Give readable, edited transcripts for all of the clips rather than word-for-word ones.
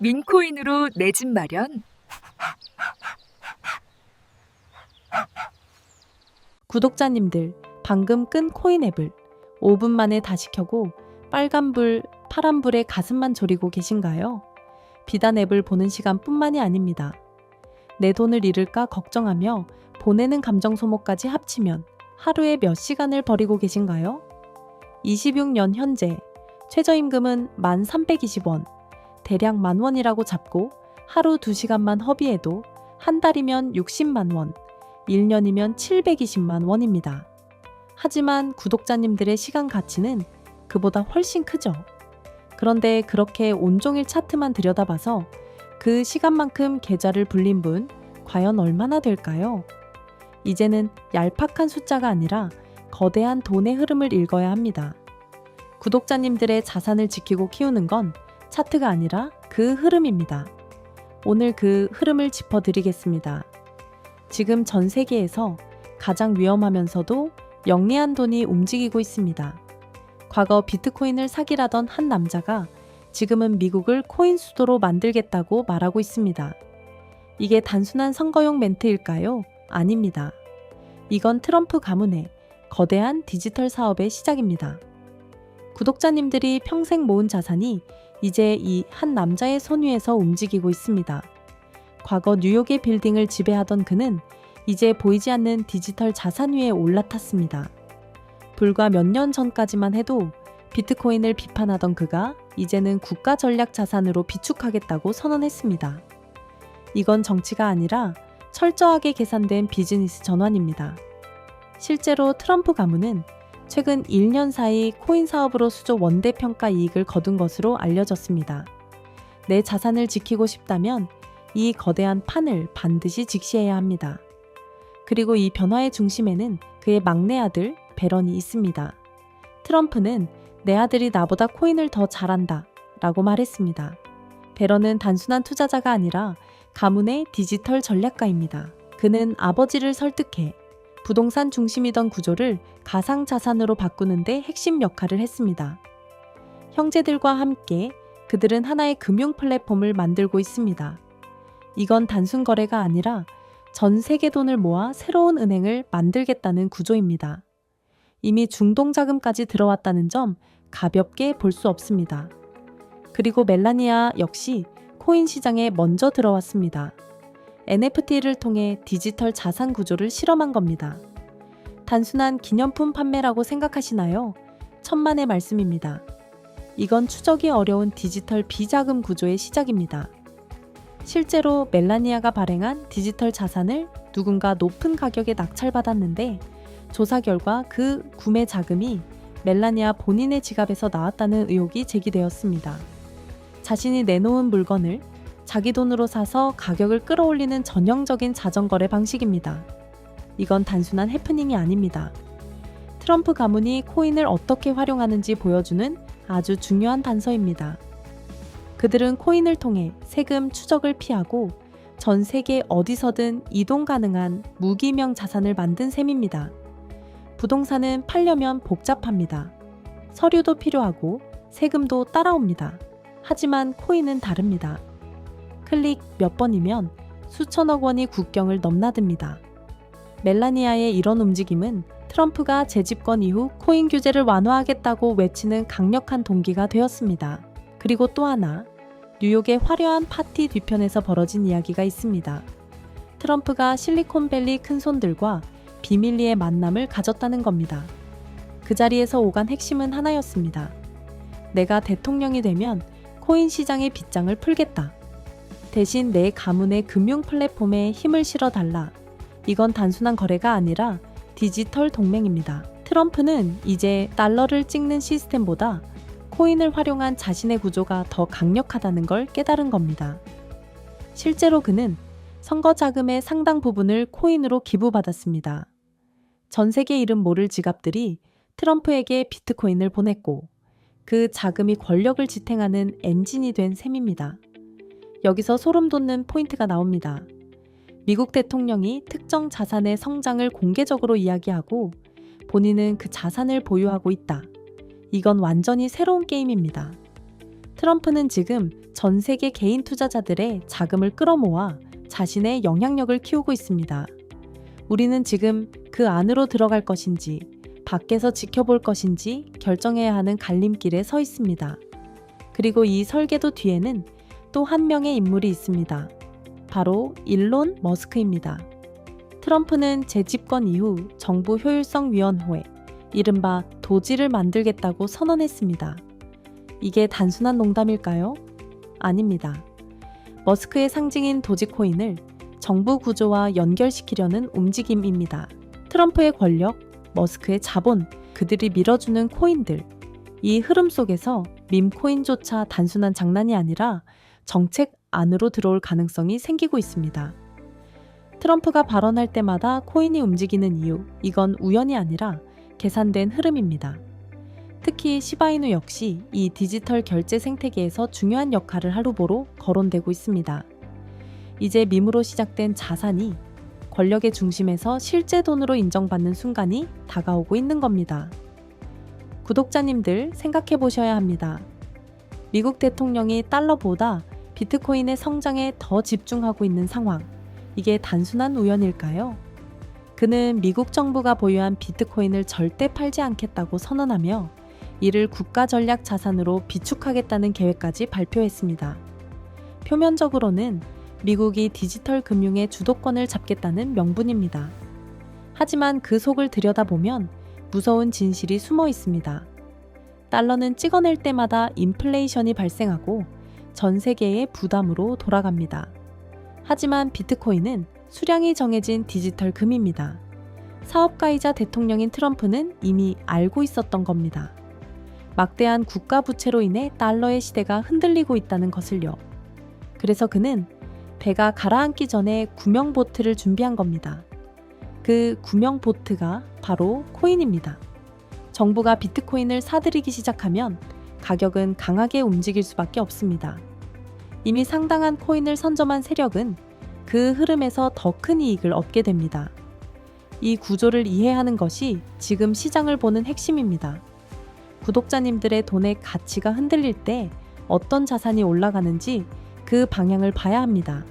민코인으로 내 집 마련. 구독자님들, 방금 끈 코인 앱을 5분 만에 다시 켜고 빨간불, 파란불에 가슴만 졸이고 계신가요? 비단 앱을 보는 시간뿐만이 아닙니다. 내 돈을 잃을까 걱정하며 보내는 감정 소모까지 합치면 하루에 몇 시간을 버리고 계신가요? 26년 현재 최저임금은 1,320원, 대략 10,000원이라고 잡고 하루 2시간만 허비해도 한 달이면 60만 원, 1년이면 720만 원입니다. 하지만 구독자님들의 시간 가치는 그보다 훨씬 크죠. 그런데 그렇게 온종일 차트만 들여다봐서 그 시간만큼 계좌를 불린 분 과연 얼마나 될까요? 이제는 얄팍한 숫자가 아니라 거대한 돈의 흐름을 읽어야 합니다. 구독자님들의 자산을 지키고 키우는 건 차트가 아니라 그 흐름입니다. 오늘 그 흐름을 짚어드리겠습니다. 지금 전 세계에서 가장 위험하면서도 영리한 돈이 움직이고 있습니다. 과거 비트코인을 사기라던 한 남자가 지금은 미국을 코인 수도로 만들겠다고 말하고 있습니다. 이게 단순한 선거용 멘트일까요? 아닙니다. 이건 트럼프 가문의 거대한 디지털 사업의 시작입니다. 구독자님들이 평생 모은 자산이 이제 이 한 남자의 손 위에서 움직이고 있습니다. 과거 뉴욕의 빌딩을 지배하던 그는 이제 보이지 않는 디지털 자산 위에 올라탔습니다. 불과 몇 년 전까지만 해도 비트코인을 비판하던 그가 이제는 국가 전략 자산으로 비축하겠다고 선언했습니다. 이건 정치가 아니라 철저하게 계산된 비즈니스 전환입니다. 실제로 트럼프 가문은 최근 1년 사이 코인 사업으로 수조 원대 평가 이익을 거둔 것으로 알려졌습니다. 내 자산을 지키고 싶다면 이 거대한 판을 반드시 직시해야 합니다. 그리고 이 변화의 중심에는 그의 막내 아들 배런이 있습니다. 트럼프는 내 아들이 나보다 코인을 더 잘한다 라고 말했습니다. 배런은 단순한 투자자가 아니라 가문의 디지털 전략가입니다. 그는 아버지를 설득해 부동산 중심이던 구조를 가상자산으로 바꾸는 데 핵심 역할을 했습니다. 형제들과 함께 그들은 하나의 금융 플랫폼을 만들고 있습니다. 이건 단순 거래가 아니라 전 세계 돈을 모아 새로운 은행을 만들겠다는 구조입니다. 이미 중동자금까지 들어왔다는 점 가볍게 볼 수 없습니다. 그리고 멜라니아 역시 코인 시장에 먼저 들어왔습니다. NFT를 통해 디지털 자산 구조를 실험한 겁니다. 단순한 기념품 판매라고 생각하시나요? 천만의 말씀입니다. 이건 추적이 어려운 디지털 비자금 구조의 시작입니다. 실제로 멜라니아가 발행한 디지털 자산을 누군가 높은 가격에 낙찰받았는데 조사 결과 그 구매 자금이 멜라니아 본인의 지갑에서 나왔다는 의혹이 제기되었습니다. 자신이 내놓은 물건을 자기 돈으로 사서 가격을 끌어올리는 전형적인 자전거래 방식입니다. 이건 단순한 해프닝이 아닙니다. 트럼프 가문이 코인을 어떻게 활용하는지 보여주는 아주 중요한 단서입니다. 그들은 코인을 통해 세금 추적을 피하고 전 세계 어디서든 이동 가능한 무기명 자산을 만든 셈입니다. 부동산은 팔려면 복잡합니다. 서류도 필요하고 세금도 따라옵니다. 하지만 코인은 다릅니다. 클릭 몇 번이면 수천억 원이 국경을 넘나듭니다. 멜라니아의 이런 움직임은 트럼프가 재집권 이후 코인 규제를 완화하겠다고 외치는 강력한 동기가 되었습니다. 그리고 또 하나, 뉴욕의 화려한 파티 뒤편에서 벌어진 이야기가 있습니다. 트럼프가 실리콘밸리 큰손들과 비밀리에 만남을 가졌다는 겁니다. 그 자리에서 오간 핵심은 하나였습니다. 내가 대통령이 되면 코인 시장의 빗장을 풀겠다. 대신 내 가문의 금융 플랫폼에 힘을 실어달라. 이건 단순한 거래가 아니라 디지털 동맹입니다. 트럼프는 이제 달러를 찍는 시스템보다 코인을 활용한 자신의 구조가 더 강력하다는 걸 깨달은 겁니다. 실제로 그는 선거 자금의 상당 부분을 코인으로 기부받았습니다. 전 세계 이름 모를 지갑들이 트럼프에게 비트코인을 보냈고 그 자금이 권력을 지탱하는 엔진이 된 셈입니다. 여기서 소름 돋는 포인트가 나옵니다. 미국 대통령이 특정 자산의 성장을 공개적으로 이야기하고 본인은 그 자산을 보유하고 있다. 이건 완전히 새로운 게임입니다. 트럼프는 지금 전 세계 개인 투자자들의 자금을 끌어모아 자신의 영향력을 키우고 있습니다. 우리는 지금 그 안으로 들어갈 것인지 밖에서 지켜볼 것인지 결정해야 하는 갈림길에 서 있습니다. 그리고 이 설계도 뒤에는 또 한 명의 인물이 있습니다. 바로 일론 머스크입니다. 트럼프는 재집권 이후 정부 효율성위원회, 이른바 도지를 만들겠다고 선언했습니다. 이게 단순한 농담일까요? 아닙니다. 머스크의 상징인 도지코인을 정부 구조와 연결시키려는 움직임입니다. 트럼프의 권력, 머스크의 자본, 그들이 밀어주는 코인들, 이 흐름 속에서 밈코인조차 단순한 장난이 아니라 정책 안으로 들어올 가능성이 생기고 있습니다. 트럼프가 발언할 때마다 코인이 움직이는 이유, 이건 우연이 아니라 계산된 흐름입니다. 특히 시바이누 역시 이 디지털 결제 생태계에서 중요한 역할을 할 후보로 거론되고 있습니다. 이제 밈으로 시작된 자산이 권력의 중심에서 실제 돈으로 인정받는 순간이 다가오고 있는 겁니다. 구독자님들 생각해 보셔야 합니다. 미국 대통령이 달러보다 비트코인의 성장에 더 집중하고 있는 상황, 이게 단순한 우연일까요? 그는 미국 정부가 보유한 비트코인을 절대 팔지 않겠다고 선언하며 이를 국가 전략 자산으로 비축하겠다는 계획까지 발표했습니다. 표면적으로는 미국이 디지털 금융의 주도권을 잡겠다는 명분입니다. 하지만 그 속을 들여다보면 무서운 진실이 숨어 있습니다. 달러는 찍어낼 때마다 인플레이션이 발생하고 전 세계의 부담으로 돌아갑니다. 하지만 비트코인은 수량이 정해진 디지털 금입니다. 사업가이자 대통령인 트럼프는 이미 알고 있었던 겁니다. 막대한 국가 부채로 인해 달러의 시대가 흔들리고 있다는 것을요. 그래서 그는 배가 가라앉기 전에 구명 보트를 준비한 겁니다. 그 구명 보트가 바로 코인입니다. 정부가 비트코인을 사들이기 시작하면 가격은 강하게 움직일 수밖에 없습니다. 이미 상당한 코인을 선점한 세력은 그 흐름에서 더 큰 이익을 얻게 됩니다. 이 구조를 이해하는 것이 지금 시장을 보는 핵심입니다. 구독자님들의 돈의 가치가 흔들릴 때 어떤 자산이 올라가는지 그 방향을 봐야 합니다.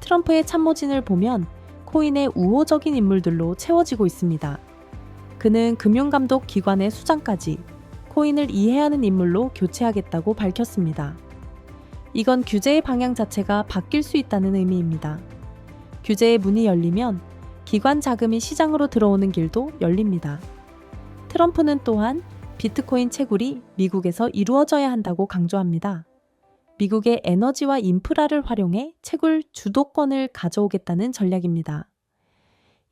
트럼프의 참모진을 보면 코인의 우호적인 인물들로 채워지고 있습니다. 그는 금융감독 기관의 수장까지 코인을 이해하는 인물로 교체하겠다고 밝혔습니다. 이건 규제의 방향 자체가 바뀔 수 있다는 의미입니다. 규제의 문이 열리면 기관 자금이 시장으로 들어오는 길도 열립니다. 트럼프는 또한 비트코인 채굴이 미국에서 이루어져야 한다고 강조합니다. 미국의 에너지와 인프라를 활용해 채굴 주도권을 가져오겠다는 전략입니다.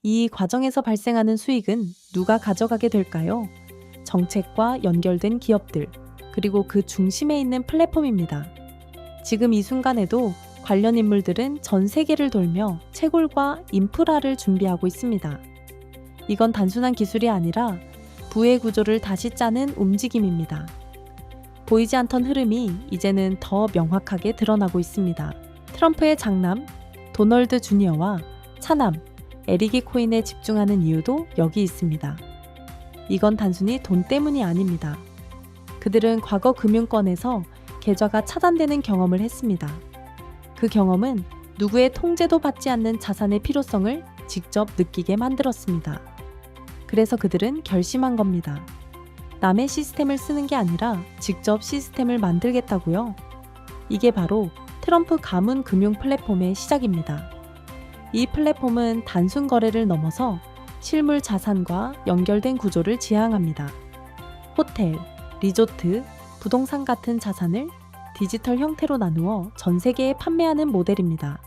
이 과정에서 발생하는 수익은 누가 가져가게 될까요? 정책과 연결된 기업들, 그리고 그 중심에 있는 플랫폼입니다. 지금 이 순간에도 관련 인물들은 전 세계를 돌며 채굴과 인프라를 준비하고 있습니다. 이건 단순한 기술이 아니라 부의 구조를 다시 짜는 움직임입니다. 보이지 않던 흐름이 이제는 더 명확하게 드러나고 있습니다. 트럼프의 장남 도널드 주니어와 차남 에릭이 코인에 집중하는 이유도 여기 있습니다. 이건 단순히 돈 때문이 아닙니다. 그들은 과거 금융권에서 계좌가 차단되는 경험을 했습니다. 그 경험은 누구의 통제도 받지 않는 자산의 필요성을 직접 느끼게 만들었습니다. 그래서 그들은 결심한 겁니다. 남의 시스템을 쓰는 게 아니라 직접 시스템을 만들겠다고요. 이게 바로 트럼프 가문 금융 플랫폼의 시작입니다. 이 플랫폼은 단순 거래를 넘어서 실물 자산과 연결된 구조를 지향합니다. 호텔, 리조트, 부동산 같은 자산을 디지털 형태로 나누어 전 세계에 판매하는 모델입니다.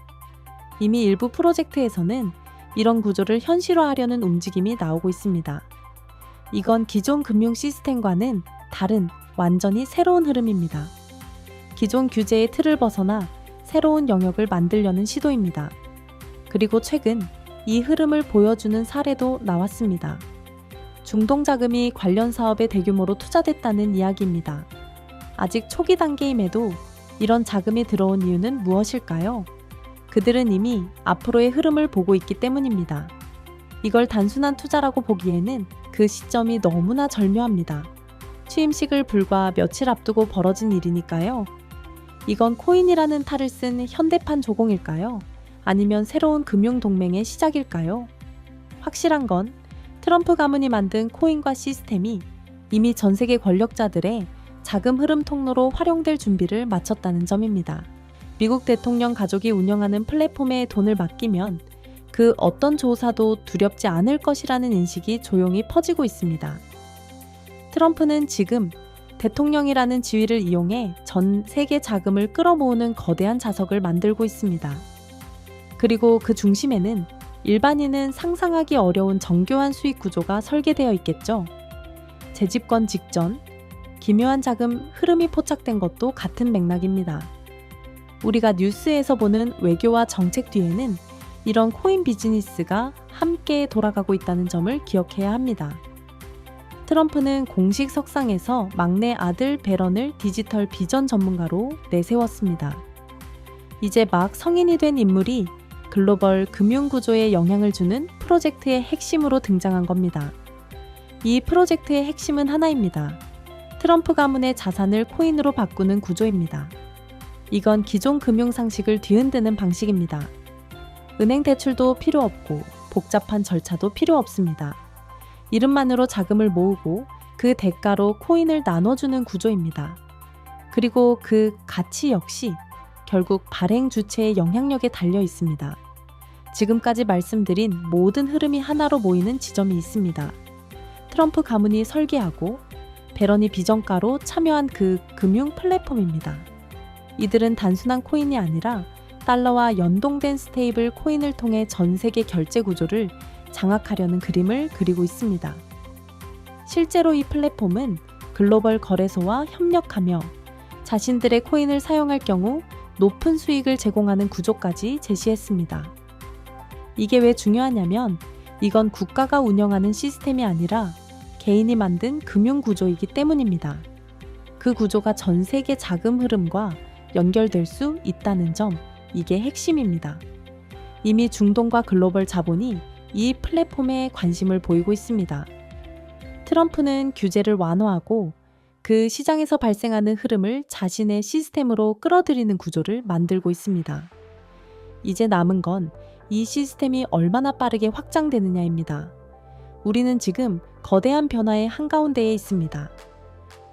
이미 일부 프로젝트에서는 이런 구조를 현실화하려는 움직임이 나오고 있습니다. 이건 기존 금융 시스템과는 다른 완전히 새로운 흐름입니다. 기존 규제의 틀을 벗어나 새로운 영역을 만들려는 시도입니다. 그리고 최근 이 흐름을 보여주는 사례도 나왔습니다. 중동 자금이 관련 사업에 대규모로 투자됐다는 이야기입니다. 아직 초기 단계임에도 이런 자금이 들어온 이유는 무엇일까요? 그들은 이미 앞으로의 흐름을 보고 있기 때문입니다. 이걸 단순한 투자라고 보기에는 그 시점이 너무나 절묘합니다. 취임식을 불과 며칠 앞두고 벌어진 일이니까요. 이건 코인이라는 탈을 쓴 현대판 조공일까요? 아니면 새로운 금융동맹의 시작일까요? 확실한 건 트럼프 가문이 만든 코인과 시스템이 이미 전 세계 권력자들의 자금 흐름 통로로 활용될 준비를 마쳤다는 점입니다. 미국 대통령 가족이 운영하는 플랫폼에 돈을 맡기면 그 어떤 조사도 두렵지 않을 것이라는 인식이 조용히 퍼지고 있습니다. 트럼프는 지금 대통령이라는 지위를 이용해 전 세계 자금을 끌어모으는 거대한 자석을 만들고 있습니다. 그리고 그 중심에는 일반인은 상상하기 어려운 정교한 수익 구조가 설계되어 있겠죠. 재집권 직전 기묘한 자금 흐름이 포착된 것도 같은 맥락입니다. 우리가 뉴스에서 보는 외교와 정책 뒤에는 이런 코인 비즈니스가 함께 돌아가고 있다는 점을 기억해야 합니다. 트럼프는 공식 석상에서 막내 아들 배런을 디지털 비전 전문가로 내세웠습니다. 이제 막 성인이 된 인물이 글로벌 금융 구조에 영향을 주는 프로젝트의 핵심으로 등장한 겁니다. 이 프로젝트의 핵심은 하나입니다. 트럼프 가문의 자산을 코인으로 바꾸는 구조입니다. 이건 기존 금융 상식을 뒤흔드는 방식입니다. 은행 대출도 필요 없고 복잡한 절차도 필요 없습니다. 이름만으로 자금을 모으고 그 대가로 코인을 나눠주는 구조입니다. 그리고 그 가치 역시 결국 발행 주체의 영향력에 달려 있습니다. 지금까지 말씀드린 모든 흐름이 하나로 모이는 지점이 있습니다. 트럼프 가문이 설계하고 배런이 비전가로 참여한 그 금융 플랫폼입니다. 이들은 단순한 코인이 아니라 달러와 연동된 스테이블 코인을 통해 전 세계 결제 구조를 장악하려는 그림을 그리고 있습니다. 실제로 이 플랫폼은 글로벌 거래소와 협력하며 자신들의 코인을 사용할 경우 높은 수익을 제공하는 구조까지 제시했습니다. 이게 왜 중요하냐면 이건 국가가 운영하는 시스템이 아니라 개인이 만든 금융 구조이기 때문입니다. 그 구조가 전 세계 자금 흐름과 연결될 수 있다는 점, 이게 핵심입니다. 이미 중동과 글로벌 자본이 이 플랫폼에 관심을 보이고 있습니다. 트럼프는 규제를 완화하고 그 시장에서 발생하는 흐름을 자신의 시스템으로 끌어들이는 구조를 만들고 있습니다. 이제 남은 건 이 시스템이 얼마나 빠르게 확장되느냐입니다. 우리는 지금 거대한 변화의 한가운데에 있습니다.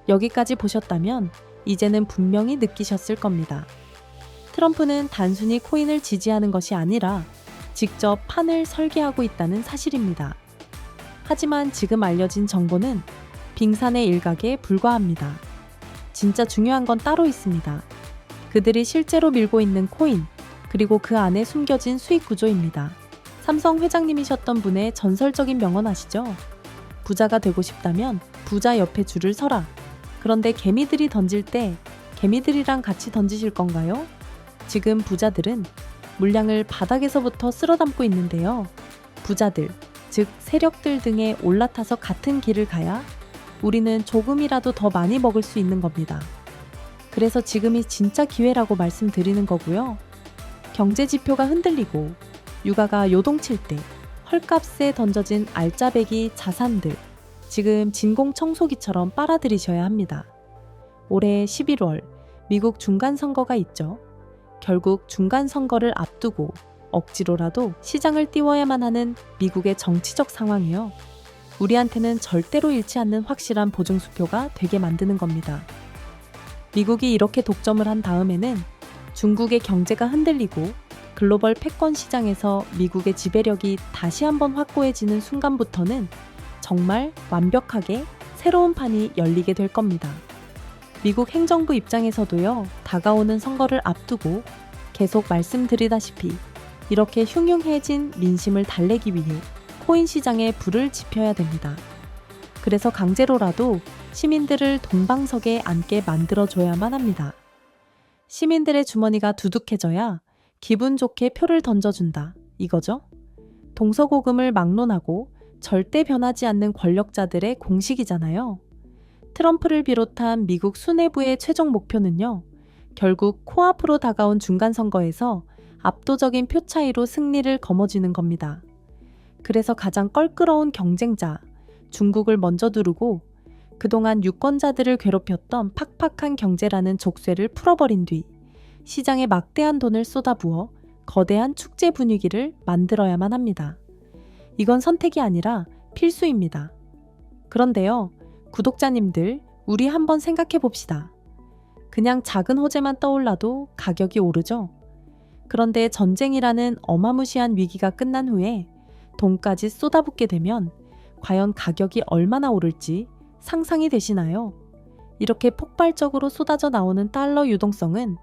여기까지 보셨다면 이제는 분명히 느끼셨을 겁니다. 트럼프는 단순히 코인을 지지하는 것이 아니라 직접 판을 설계하고 있다는 사실입니다. 하지만 지금 알려진 정보는 빙산의 일각에 불과합니다. 진짜 중요한 건 따로 있습니다. 그들이 실제로 밀고 있는 코인, 그리고 그 안에 숨겨진 수익 구조입니다. 삼성 회장님이셨던 분의 전설적인 명언 아시죠? 부자가 되고 싶다면 부자 옆에 줄을 서라. 그런데 개미들이 던질 때 개미들이랑 같이 던지실 건가요? 지금 부자들은 물량을 바닥에서부터 쓸어 담고 있는데요. 부자들, 즉 세력들 등에 올라타서 같은 길을 가야 우리는 조금이라도 더 많이 먹을 수 있는 겁니다. 그래서 지금이 진짜 기회라고 말씀드리는 거고요. 경제 지표가 흔들리고 유가가 요동칠 때 헐값에 던져진 알짜배기 자산들, 지금 진공청소기처럼 빨아들이셔야 합니다. 올해 11월 미국 중간선거가 있죠. 결국 중간선거를 앞두고 억지로라도 시장을 띄워야만 하는 미국의 정치적 상황이요. 우리한테는 절대로 잃지 않는 확실한 보증수표가 되게 만드는 겁니다. 미국이 이렇게 독점을 한 다음에는 중국의 경제가 흔들리고 글로벌 패권 시장에서 미국의 지배력이 다시 한번 확고해지는 순간부터는 정말 완벽하게 새로운 판이 열리게 될 겁니다. 미국 행정부 입장에서도요, 다가오는 선거를 앞두고 계속 말씀드리다시피 이렇게 흉흉해진 민심을 달래기 위해 코인 시장에 불을 지펴야 됩니다. 그래서 강제로라도 시민들을 동방석에 앉게 만들어줘야만 합니다. 시민들의 주머니가 두둑해져야 기분 좋게 표를 던져준다, 이거죠? 동서고금을 막론하고 절대 변하지 않는 권력자들의 공식이잖아요. 트럼프를 비롯한 미국 수뇌부의 최종 목표는요, 결국 코앞으로 다가온 중간선거에서 압도적인 표 차이로 승리를 거머쥐는 겁니다. 그래서 가장 껄끄러운 경쟁자, 중국을 먼저 두르고 그동안 유권자들을 괴롭혔던 팍팍한 경제라는 족쇄를 풀어버린 뒤 시장에 막대한 돈을 쏟아부어 거대한 축제 분위기를 만들어야만 합니다. 이건 선택이 아니라 필수입니다. 그런데요, 구독자님들, 우리 한번 생각해 봅시다. 그냥 작은 호재만 떠올라도 가격이 오르죠? 그런데 전쟁이라는 어마무시한 위기가 끝난 후에 돈까지 쏟아붓게 되면 과연 가격이 얼마나 오를지 상상이 되시나요? 이렇게 폭발적으로 쏟아져 나오는 달러 유동성은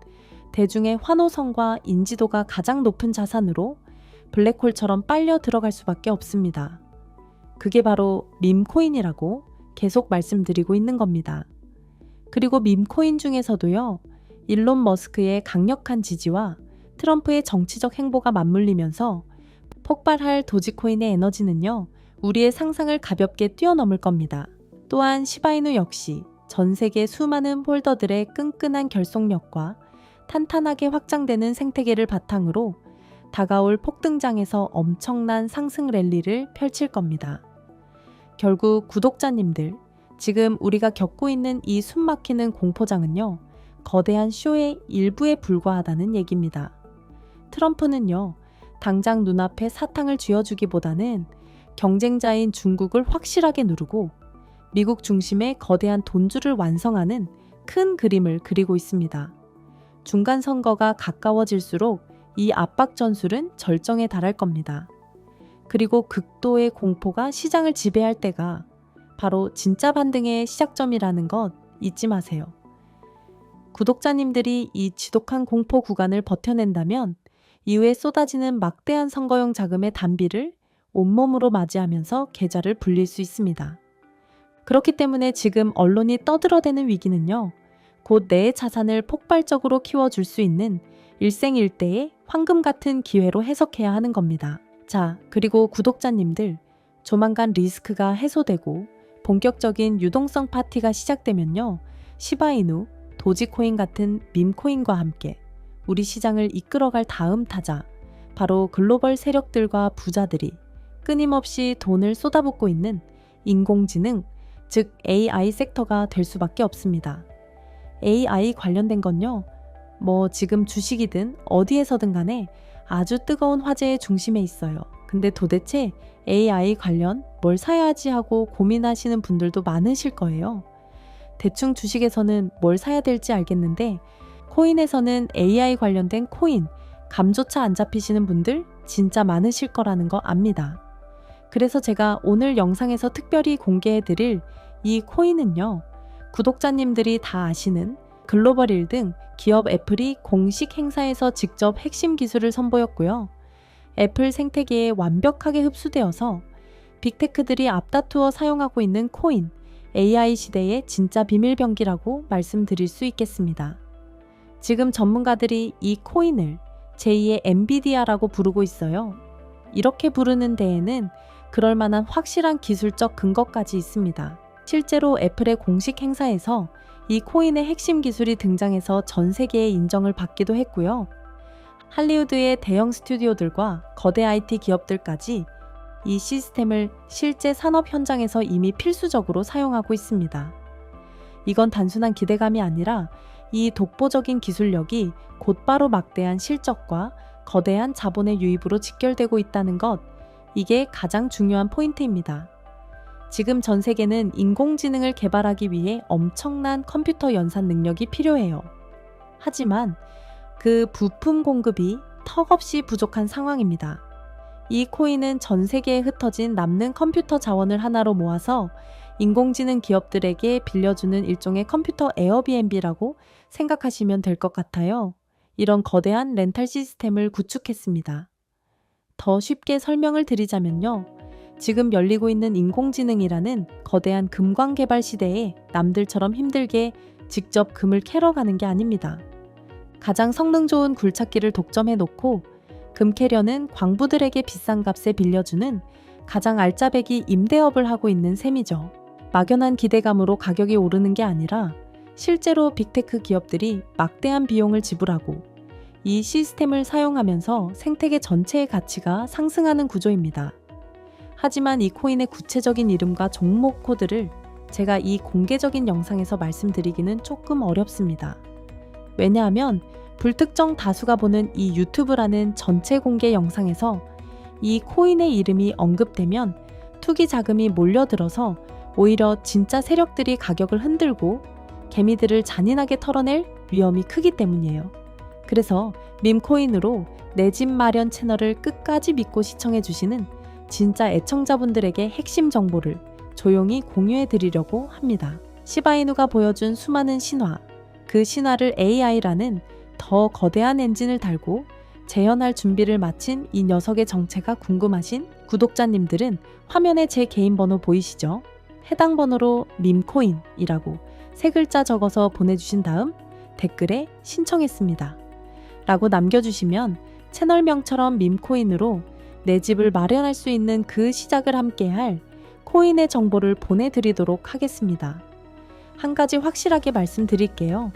대중의 환호성과 인지도가 가장 높은 자산으로 블랙홀처럼 빨려 들어갈 수밖에 없습니다. 그게 바로 밈코인이라고 계속 말씀드리고 있는 겁니다. 그리고 밈코인 중에서도요, 일론 머스크의 강력한 지지와 트럼프의 정치적 행보가 맞물리면서 폭발할 도지코인의 에너지는요, 우리의 상상을 가볍게 뛰어넘을 겁니다. 또한 시바이누 역시 전 세계 수많은 홀더들의 끈끈한 결속력과 탄탄하게 확장되는 생태계를 바탕으로 다가올 폭등장에서 엄청난 상승 랠리를 펼칠 겁니다. 결국 구독자님들, 지금 우리가 겪고 있는 이 숨막히는 공포장은요, 거대한 쇼의 일부에 불과하다는 얘기입니다. 트럼프는요, 당장 눈앞에 사탕을 쥐어주기보다는 경쟁자인 중국을 확실하게 누르고 미국 중심의 거대한 돈줄을 완성하는 큰 그림을 그리고 있습니다. 중간 선거가 가까워질수록 이 압박 전술은 절정에 달할 겁니다. 그리고 극도의 공포가 시장을 지배할 때가 바로 진짜 반등의 시작점이라는 것 잊지 마세요. 구독자님들이 이 지독한 공포 구간을 버텨낸다면 이후에 쏟아지는 막대한 선거용 자금의 단비를 온몸으로 맞이하면서 계좌를 불릴 수 있습니다. 그렇기 때문에 지금 언론이 떠들어대는 위기는요, 곧 내 자산을 폭발적으로 키워줄 수 있는 일생일대의 황금 같은 기회로 해석해야 하는 겁니다. 자, 그리고 구독자님들, 조만간 리스크가 해소되고 본격적인 유동성 파티가 시작되면요, 시바이누, 도지코인 같은 밈코인과 함께 우리 시장을 이끌어갈 다음 타자, 바로 글로벌 세력들과 부자들이 끊임없이 돈을 쏟아붓고 있는 인공지능, 즉 AI 섹터가 될 수밖에 없습니다. AI 관련된 건요, 지금 주식이든 어디에서든 간에 아주 뜨거운 화제의 중심에 있어요. 근데 도대체 AI 관련 뭘 사야지 하고 고민하시는 분들도 많으실 거예요. 대충 주식에서는 뭘 사야 될지 알겠는데 코인에서는 AI 관련된 코인, 감조차 안 잡히시는 분들 진짜 많으실 거라는 거 압니다. 그래서 제가 오늘 영상에서 특별히 공개해드릴 이 코인은요, 구독자님들이 다 아시는 글로벌 1등 기업 애플이 공식 행사에서 직접 핵심 기술을 선보였고요. 애플 생태계에 완벽하게 흡수되어서 빅테크들이 앞다투어 사용하고 있는 코인, AI 시대의 진짜 비밀병기라고 말씀드릴 수 있겠습니다. 지금 전문가들이 이 코인을 제2의 엔비디아라고 부르고 있어요. 이렇게 부르는 데에는 그럴 만한 확실한 기술적 근거까지 있습니다. 실제로 애플의 공식 행사에서 이 코인의 핵심 기술이 등장해서 전 세계의 인정을 받기도 했고요. 할리우드의 대형 스튜디오들과 거대 IT 기업들까지 이 시스템을 실제 산업 현장에서 이미 필수적으로 사용하고 있습니다. 이건 단순한 기대감이 아니라 이 독보적인 기술력이 곧바로 막대한 실적과 거대한 자본의 유입으로 직결되고 있다는 것, 이게 가장 중요한 포인트입니다. 지금 전 세계는 인공지능을 개발하기 위해 엄청난 컴퓨터 연산 능력이 필요해요. 하지만 그 부품 공급이 턱없이 부족한 상황입니다. 이 코인은 전 세계에 흩어진 남는 컴퓨터 자원을 하나로 모아서 인공지능 기업들에게 빌려주는 일종의 컴퓨터 에어비앤비라고 생각하시면 될 것 같아요. 이런 거대한 렌탈 시스템을 구축했습니다. 더 쉽게 설명을 드리자면요, 지금 열리고 있는 인공지능이라는 거대한 금광 개발 시대에 남들처럼 힘들게 직접 금을 캐러 가는 게 아닙니다. 가장 성능 좋은 굴착기를 독점해 놓고 금 캐려는 광부들에게 비싼 값에 빌려주는 가장 알짜배기 임대업을 하고 있는 셈이죠. 막연한 기대감으로 가격이 오르는 게 아니라 실제로 빅테크 기업들이 막대한 비용을 지불하고 이 시스템을 사용하면서 생태계 전체의 가치가 상승하는 구조입니다. 하지만 이 코인의 구체적인 이름과 종목 코드를 제가 이 공개적인 영상에서 말씀드리기는 조금 어렵습니다. 왜냐하면 불특정 다수가 보는 이 유튜브라는 전체 공개 영상에서 이 코인의 이름이 언급되면 투기 자금이 몰려들어서 오히려 진짜 세력들이 가격을 흔들고 개미들을 잔인하게 털어낼 위험이 크기 때문이에요. 그래서 밈코인으로 내 집 마련 채널을 끝까지 믿고 시청해 주시는 진짜 애청자분들에게 핵심 정보를 조용히 공유해 드리려고 합니다. 시바이누가 보여준 수많은 신화, 그 신화를 AI라는 더 거대한 엔진을 달고 재현할 준비를 마친 이 녀석의 정체가 궁금하신 구독자님들은 화면에 제 개인 번호 보이시죠? 해당 번호로 밈코인이라고 3글자 적어서 보내주신 다음 댓글에 신청했습니다 라고 남겨주시면 채널명처럼 밈코인으로 내 집을 마련할 수 있는 그 시작을 함께할 코인의 정보를 보내드리도록 하겠습니다. 한 가지 확실하게 말씀드릴게요.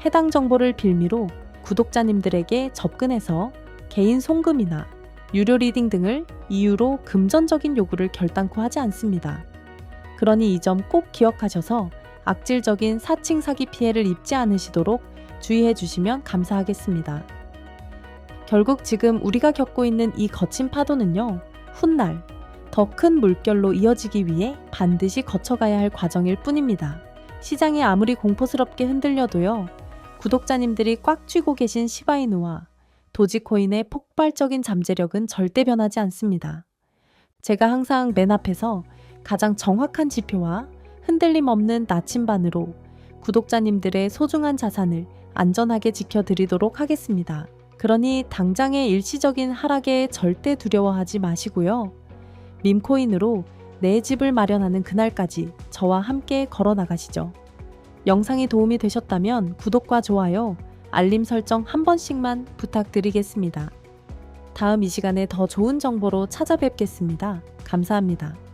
해당 정보를 빌미로 구독자님들에게 접근해서 개인 송금이나 유료 리딩 등을 이유로 금전적인 요구를 결단코 하지 않습니다. 그러니 이 점 꼭 기억하셔서 악질적인 사칭 사기 피해를 입지 않으시도록 주의해 주시면 감사하겠습니다. 결국 지금 우리가 겪고 있는 이 거친 파도는요, 훗날 더 큰 물결로 이어지기 위해 반드시 거쳐가야 할 과정일 뿐입니다. 시장이 아무리 공포스럽게 흔들려도요, 구독자님들이 꽉 쥐고 계신 시바이누와 도지코인의 폭발적인 잠재력은 절대 변하지 않습니다. 제가 항상 맨 앞에서 가장 정확한 지표와 흔들림 없는 나침반으로 구독자님들의 소중한 자산을 안전하게 지켜드리도록 하겠습니다. 그러니 당장의 일시적인 하락에 절대 두려워하지 마시고요. 밈코인으로 내 집을 마련하는 그날까지 저와 함께 걸어 나가시죠. 영상이 도움이 되셨다면 구독과 좋아요, 알림 설정 한 번씩만 부탁드리겠습니다. 다음 이 시간에 더 좋은 정보로 찾아뵙겠습니다. 감사합니다.